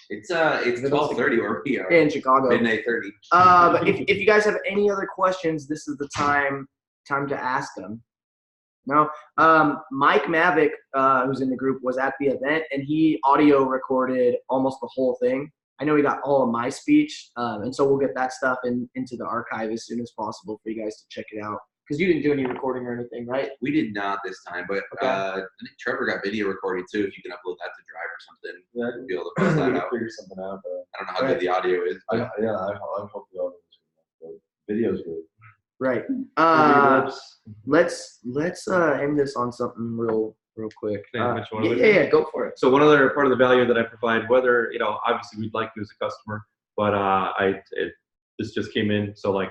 It's 12:30 where we are. in Chicago. Midnight 30. But if you guys have any other questions, this is the time to ask them. No, Mike Mavick, who's in the group, was at the event and he audio recorded almost the whole thing. I know he got all of my speech, and so we'll get that stuff into the archive as soon as possible for you guys to check it out. Because you didn't do any recording or anything, right? We did not this time, but Okay. I think Trevor got video recording too. If you can upload that to Drive or something, Yeah, I we'll be able to post that out. figure something out. But I don't know how good the audio is. I But hope the audio is good. The video's good. Right. Let's end this on something real quick. Can I mention one other Yeah, go for it. So one other part of the value that I provide, whether, obviously we'd like you as a customer, but this just came in, so like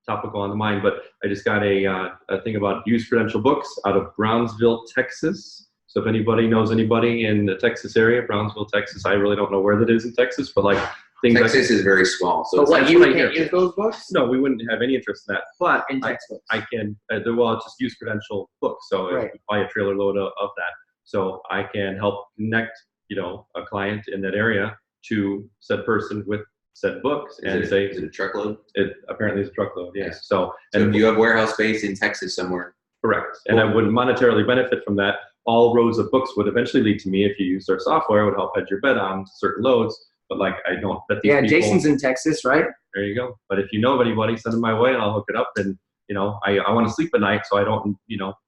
topical on the mind, but I just got a thing about used credential books out of Brownsville, Texas. So if anybody knows anybody in the Texas area, Brownsville, Texas, I really don't know where that is in Texas, but like things Texas is very small, so But it's what, that's you what I can't hear. use those books? No, we wouldn't have any interest in that, but In textbooks. I can, just use credential books. So Right. if you buy a trailer load of that, so I can help connect, a client in that area to said person with said books and is say it a truckload? it apparently is a truckload. Yes. Yeah. So, So and if you have warehouse space in Texas somewhere, correct. And I would monetarily benefit from that. All rows of books would eventually lead to me if you used our software. It would help hedge your bet on certain loads. But like, I don't bet these Yeah, people. Jason's in Texas, right? There you go. But if you know of anybody, send them my way and I'll hook it up. And, I want to sleep at night, so I don't,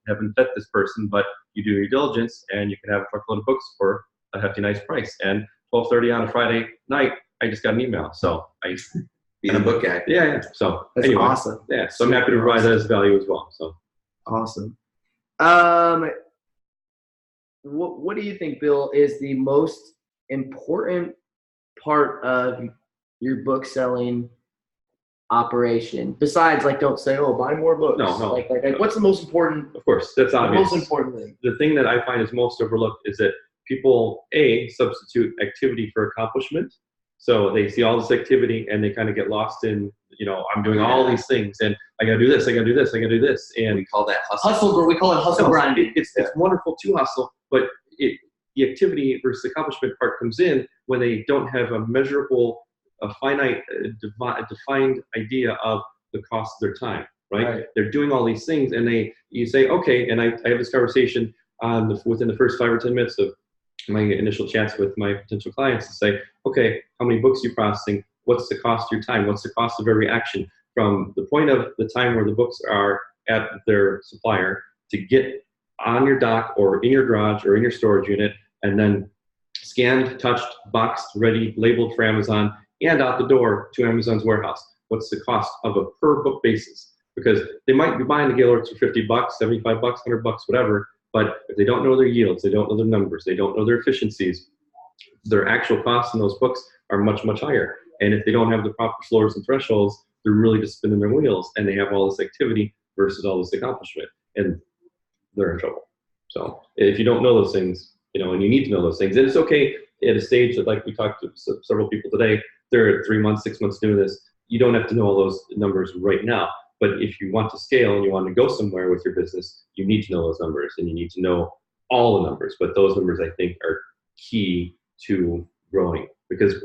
haven't bet this person, but you do your diligence and you can have a truckload of books for a hefty, nice price. And 12:30 on a Friday night, I just got an email. So be the book guy. yeah. So That's anyway, awesome. yeah. So I'm happy to provide that as value as well. So Awesome. What do you think, Bill, is the most important part of your book selling operation? Besides, like, don't say, "Oh, buy more books." No. Like, what's the most important? of course, that's The obvious. most important thing. The thing that I find is most overlooked is that people substitute activity for accomplishment. So they see all this activity and they kind of get lost in, I'm doing all these things and I got to do this, I got to do this, I got to do this. And We call that hustle. Hustle, we call it hustle no, grinding. it's wonderful to hustle, but the activity versus accomplishment part comes in when they don't have a measurable, a finite, defined idea of the cost of their time, right? They're doing all these things and you say, okay, and I have this conversation within the first 5 or 10 minutes of my initial chats with my potential clients to say, okay, how many books are you processing? What's the cost of your time? What's the cost of every action from the point of the time where the books are at their supplier to get on your dock or in your garage or in your storage unit and then scanned, touched, boxed, ready, labeled for Amazon and out the door to Amazon's warehouse? What's the cost of a per book basis? Because they might be buying the Gaylords for $50, $75, $100, whatever. But if they don't know their yields, they don't know their numbers, they don't know their efficiencies, their actual costs in those books are much, much higher. And if they don't have the proper floors and thresholds, they're really just spinning their wheels and they have all this activity versus all this accomplishment and they're in trouble. So if you don't know those things, and you need to know those things, and it's okay at a stage that, like we talked to several people today, they're at 3 months, 6 months doing this. You don't have to know all those numbers right now. But if you want to scale and you want to go somewhere with your business, you need to know those numbers, and you need to know all the numbers. But those numbers, I think, are key to growing, because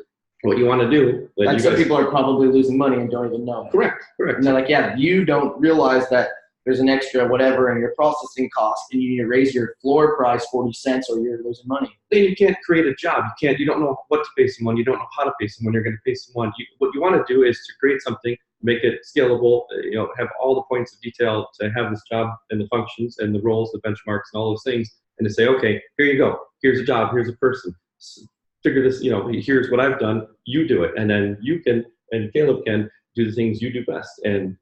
what you want to do, like some people are probably losing money and don't even know it. Correct. And they're like, yeah, you don't realize that there's an extra whatever in your processing cost, and you need to raise your floor price 40 cents or you're losing money. Then you can't create a job. You don't know what to pay someone. You don't know how to pay someone. You're going to pay someone. What you want to do is to create something, make it scalable, have all the points of detail to have this job and the functions and the roles, the benchmarks and all those things, and to say, okay, here you go. Here's a job. Here's a person. Figure this, here's what I've done. You do it. And then you can, and Caleb can, do the things you do best and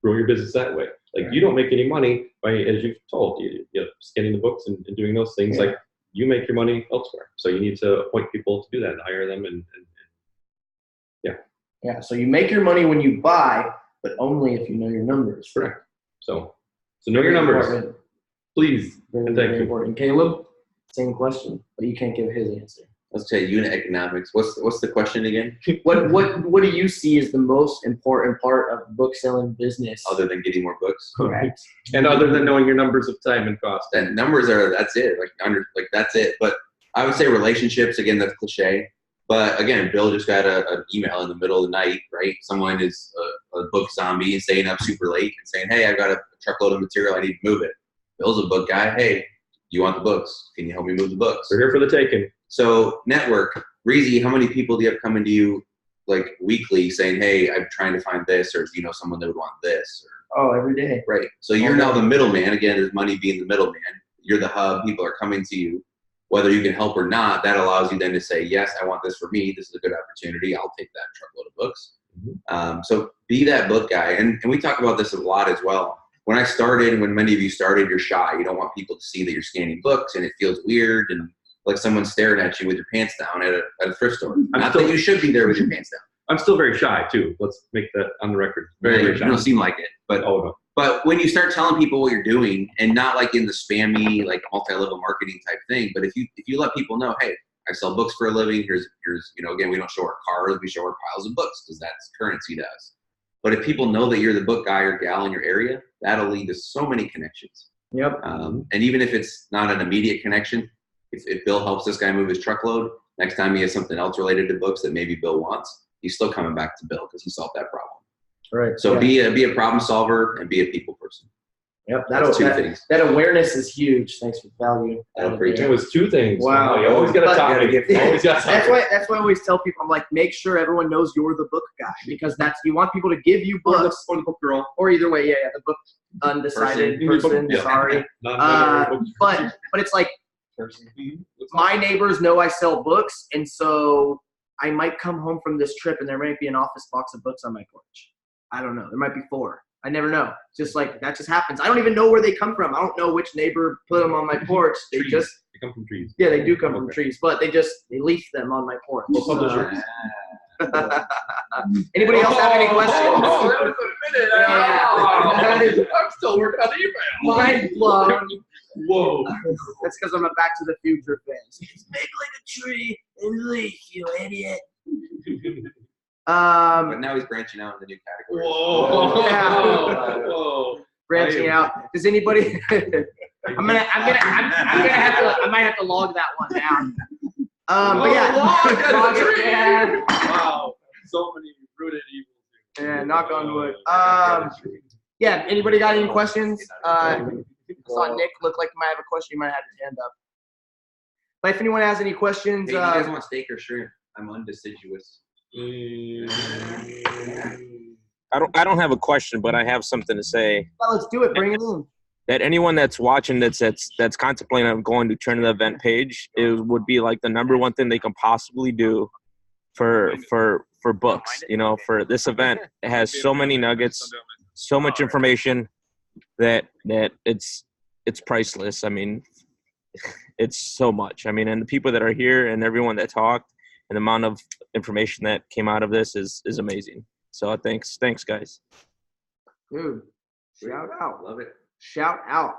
grow your business that way. Like, you don't make any money by, as you've told, scanning the books and doing those things. Like, you make your money elsewhere. So you need to appoint people to do that and hire them. And yeah. So you make your money when you buy, but only if you know your numbers. Correct. So know your numbers, important. Please. Very, And thank very you. important. Caleb, same question, but you can't give his answer. Let's say unit economics. What's the question again? What do you see as the most important part of book selling business? Other than getting more books? Correct. And other than knowing your numbers of time and cost. And numbers that's it. That's it. But I would say relationships, again, that's cliche. But again, Bill just got an email in the middle of the night, right? Someone is a book zombie and staying up super late and saying, hey, I've got a truckload of material. I need to move it. Bill's a book guy. Hey, you want the books? Can you help me move the books? We're here for the taking. So network. Reezy, how many people do you have coming to you like weekly saying, hey, I'm trying to find this, or do you know someone that would want this? Oh, every day. Right. So you're now the middleman. Again, there's money being the middleman. You're the hub. People are coming to you. Whether you can help or not, that allows you then to say, yes, I want this for me. This is a good opportunity. I'll take that truckload of books. So be that book guy. And we talk about this a lot as well. When I started, when many of you started, you're shy. You don't want people to see that you're scanning books, and it feels weird and like someone's staring at you with your pants down at a thrift store. Not that you should be there with your pants down. I'm still very shy too. Let's make that on the record. Very, very shy. You don't seem like it, but no. But when you start telling people what you're doing, and not like in the spammy, like multi-level marketing type thing, but if you let people know, hey, I sell books for a living. Here's again, we don't show our cars, we show our piles of books because that's currency to us. But if people know that you're the book guy or gal in your area, that'll lead to so many connections. Yep. And even if it's not an immediate connection, if Bill helps this guy move his truckload, next time he has something else related to books that maybe Bill wants, he's still coming back to Bill because he solved that problem. Right. So be a problem solver and be a people person. Yep. That's two things. That awareness is huge. Thanks for the value. It was two things. Wow. You always got to talk. That's why I always tell people, I'm like, make sure everyone knows you're the book guy, because you want people to give you books. Or the book girl. Or either way, the book undecided person. Yeah. Sorry. But it's like, my neighbors know I sell books, and so I might come home from this trip and there might be an office box of books on my porch. I don't know. There might be 4. I never know. Just like that just happens. I don't even know where they come from. I don't know which neighbor put them on my porch. They come from trees. Yeah, they do come from trees, but they leaf them on my porch. Anybody else have any questions? That was a minute. I'm still working on the email. Mind blown. Whoa. That's because I'm a Back to the Future fan. It's big like a tree and leaf, you idiot. But now he's branching out in the new category. Whoa. Yeah. Whoa. Branching out. Does anybody? I might have to log that one down. But yeah. Wow. So many rooted evils. Yeah, knock on wood. Yeah, anybody got any questions? I saw Nick look like he might have a question. He might have his hand up. But if anyone has any questions, Hey, do you guys want steak or shrimp? I'm undeciduous. I don't have a question, but I have something to say. well, let's do it. Bring it in. That anyone that's watching that's contemplating on going to turn the event page, it would be like the number one thing they can possibly do for books. For this event, it has so many nuggets, so much information that it's priceless. I mean, it's so much. I mean, and the people that are here and everyone that talked and the amount of information that came out of this is amazing. So thanks guys. Dude, shout out. Love it. Shout out.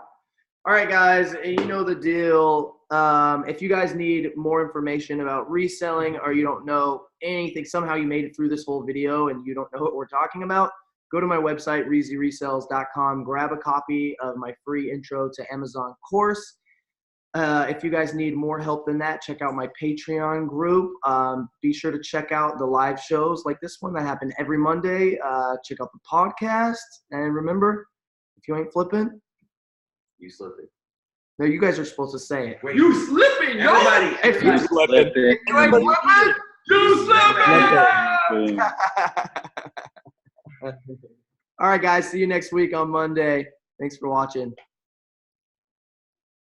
All right, guys, you know the deal. If you guys need more information about reselling, or you don't know anything, somehow you made it through this whole video and you don't know what we're talking about, go to my website, reezyresells.com, grab a copy of my free intro to Amazon course. If you guys need more help than that, check out my Patreon group. Be sure to check out the live shows like this one that happen every Monday. Check out the podcast. And remember, if you ain't flipping, You slipping. no, you guys are supposed to say it. Wait, You slipping, everybody. If you Flipping. You slipping. All right, guys. See you next week on Monday. Thanks for watching.